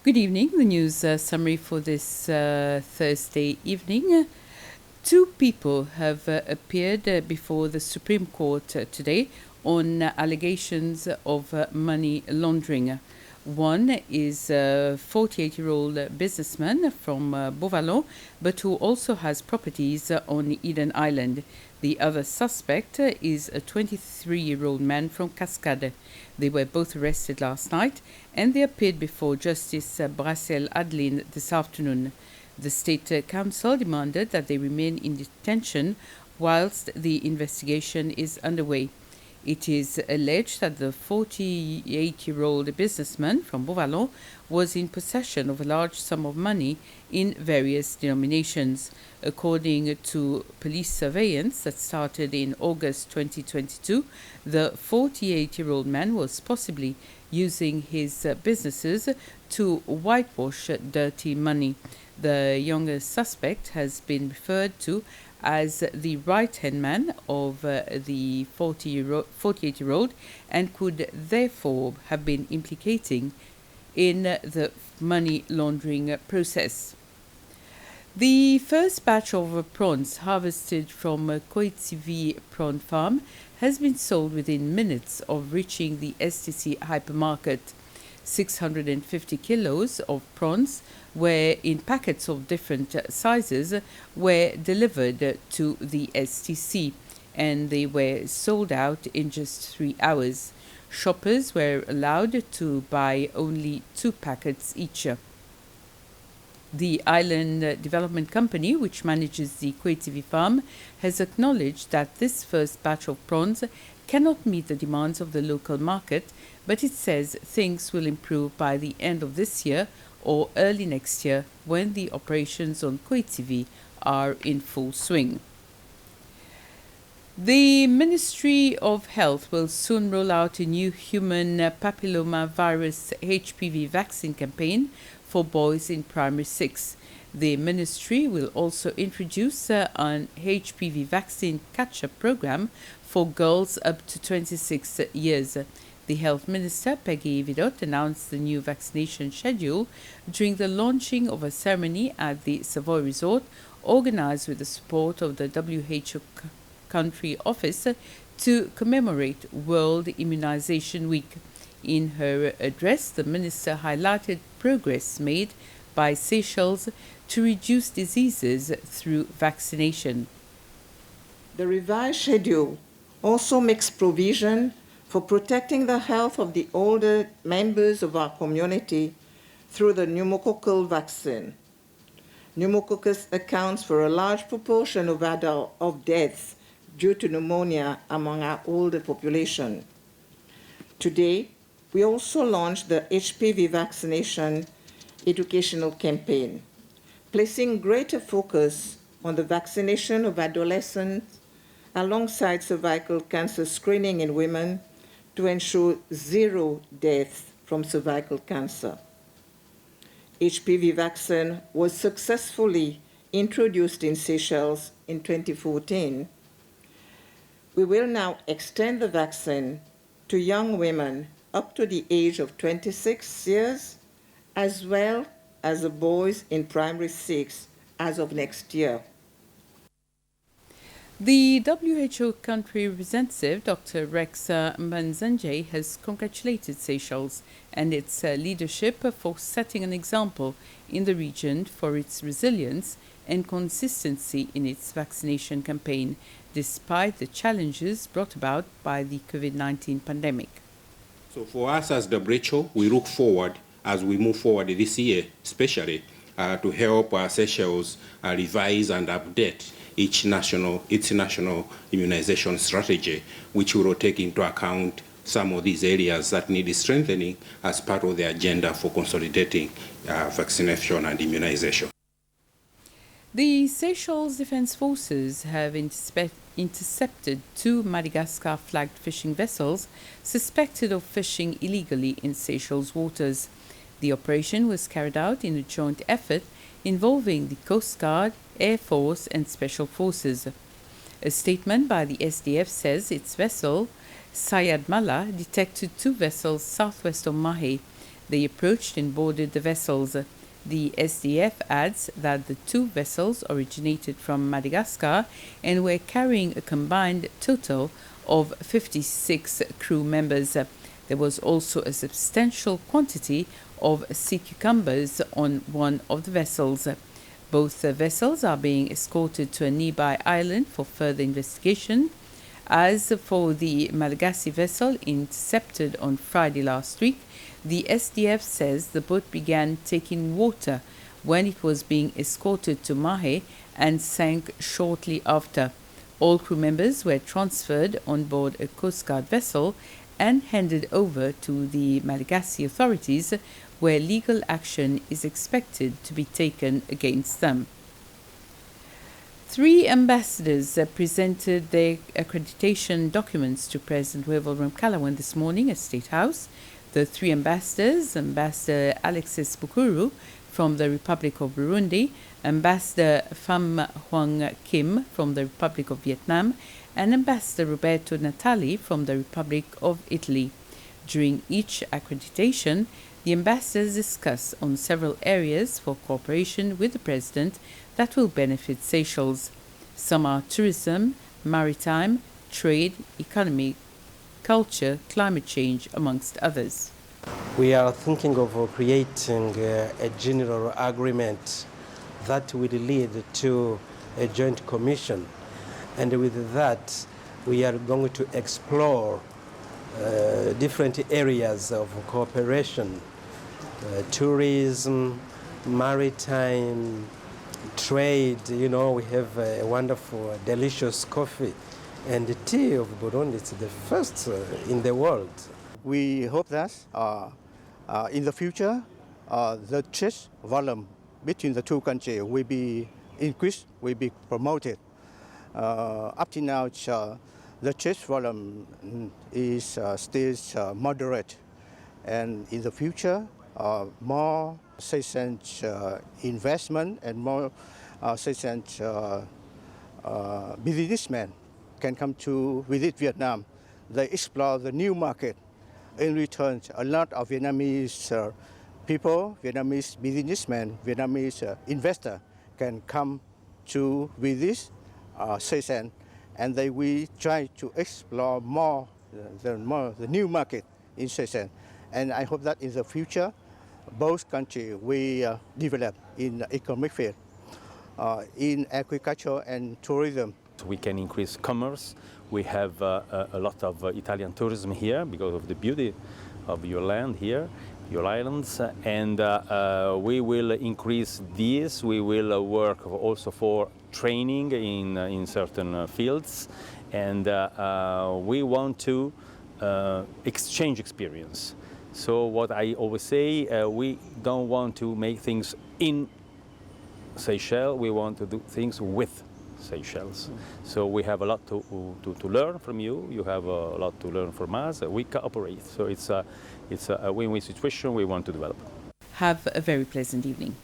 Good evening. The news summary for this Thursday evening. Two people have appeared before the Supreme Court today on allegations of money laundering. One is a 48-year-old businessman from Beauvallon, but who also has properties on Eden Island. The other suspect is a 23-year-old man from Cascade. They were both arrested last night and they appeared before Justice Brassel Adeline this afternoon. The State Council demanded that they remain in detention whilst the investigation is underway. It is alleged that the 48-year-old businessman from Beauvallon was in possession of a large sum of money in various denominations. According to police surveillance that started in August 2022, the 48-year-old man was possibly using his businesses to whitewash dirty money. The younger suspect has been referred to as the right-hand man of the 48-year-old and could therefore have been implicating in the money laundering process. The first batch of prawns harvested from Koitsivi prawn farm has been sold within minutes of reaching the STC hypermarket. 650 kilos of prawns were in packets of different sizes were delivered to the STC and they were sold out in just 3 hours. Shoppers were allowed to buy only 2 packets each. The Island Development Company, which manages the Koitsivi farm, has acknowledged that this first batch of prawns cannot meet the demands of the local market, but it says things will improve by the end of this year or early next year when the operations on Koitsivi are in full swing. The Ministry of Health will soon roll out a new human papillomavirus HPV vaccine campaign for boys in primary 6. The ministry will also introduce an HPV vaccine catch-up program for girls up to 26 years. The Health Minister, Peggy Vidot, announced the new vaccination schedule during the launching of a ceremony at the Savoy Resort, organized with the support of the WHO Country Office to commemorate World Immunization Week. In her address, the minister highlighted progress made by Seychelles to reduce diseases through vaccination. The revised schedule also makes provision for protecting the health of the older members of our community through the pneumococcal vaccine. Pneumococcus accounts for a large proportion of deaths due to pneumonia among our older population. Today, we also launched the HPV vaccination educational campaign, placing greater focus on the vaccination of adolescents alongside cervical cancer screening in women to ensure zero deaths from cervical cancer. HPV vaccine was successfully introduced in Seychelles in 2014. We will now extend the vaccine to young women up to the age of 26 years, as well as the boys in primary 6 as of next year. The WHO country representative, Dr. Rex Manzanjay, has congratulated Seychelles and its leadership for setting an example in the region for its resilience and consistency in its vaccination campaign, despite the challenges brought about by the COVID-19 pandemic. So for us as WHO, we look forward as we move forward this year, especially to help Seychelles revise and update its national immunization strategy, which will take into account some of these areas that need strengthening as part of the agenda for consolidating vaccination and immunization. The Seychelles Defense Forces have intercepted 2 Madagascar-flagged fishing vessels suspected of fishing illegally in Seychelles waters. The operation was carried out in a joint effort involving the Coast Guard, Air Force and Special Forces. A statement by the SDF says its vessel, Sayad Mala, detected 2 vessels southwest of Mahé. They approached and boarded the vessels. The SDF adds that the 2 vessels originated from Madagascar and were carrying a combined total of 56 crew members. There was also a substantial quantity of sea cucumbers on one of the vessels. Both vessels are being escorted to a nearby island for further investigation. As for the Malagasy vessel intercepted on Friday last week, the SDF says the boat began taking water when it was being escorted to Mahe and sank shortly after. All crew members were transferred on board a Coast Guard vessel and handed over to the Malagasy authorities, where legal action is expected to be taken against them. 3 ambassadors presented their accreditation documents to President Wavel Ramkalawan this morning at State House. The 3 ambassadors, Ambassador Alexis Bukuru from the Republic of Burundi, Ambassador Pham Hoang Kim from the Republic of Vietnam, and Ambassador Roberto Natali from the Republic of Italy. During each accreditation, the ambassadors discuss on several areas for cooperation with the President that will benefit Seychelles. Some are tourism, maritime, trade, economy, culture, climate change, amongst others. We are thinking of creating a general agreement that will lead to a joint commission. And with that, we are going to explore different areas of cooperation, tourism, maritime, trade. You know, we have a wonderful, delicious coffee and the tea of Burundi. It's the first in the world. We hope that in the future, the trade volume between the 2 countries will be increased, will be promoted. Up to now, the trade volume is still moderate, and in the future, more Seychelles investment and more Seychelles businessmen can come to visit Vietnam. They explore the new market. In return, a lot of Vietnamese people, Vietnamese businessmen, Vietnamese investors can come to visit Seychelles, and they will try to explore more the new market in Seychelles. And I hope that in the future, both countries will develop in economic field, in agriculture and tourism. We can increase commerce. We have a lot of Italian tourism here because of the beauty of your land here, your islands, and we will increase this. We will work also for training in certain fields, and we want to exchange experience. So what I always say, we don't want to make things in Seychelles, we want to do things with Seychelles. So we have a lot to learn from you. You have a lot to learn from us. We cooperate. So it's a win-win situation we want to develop. Have a very pleasant evening.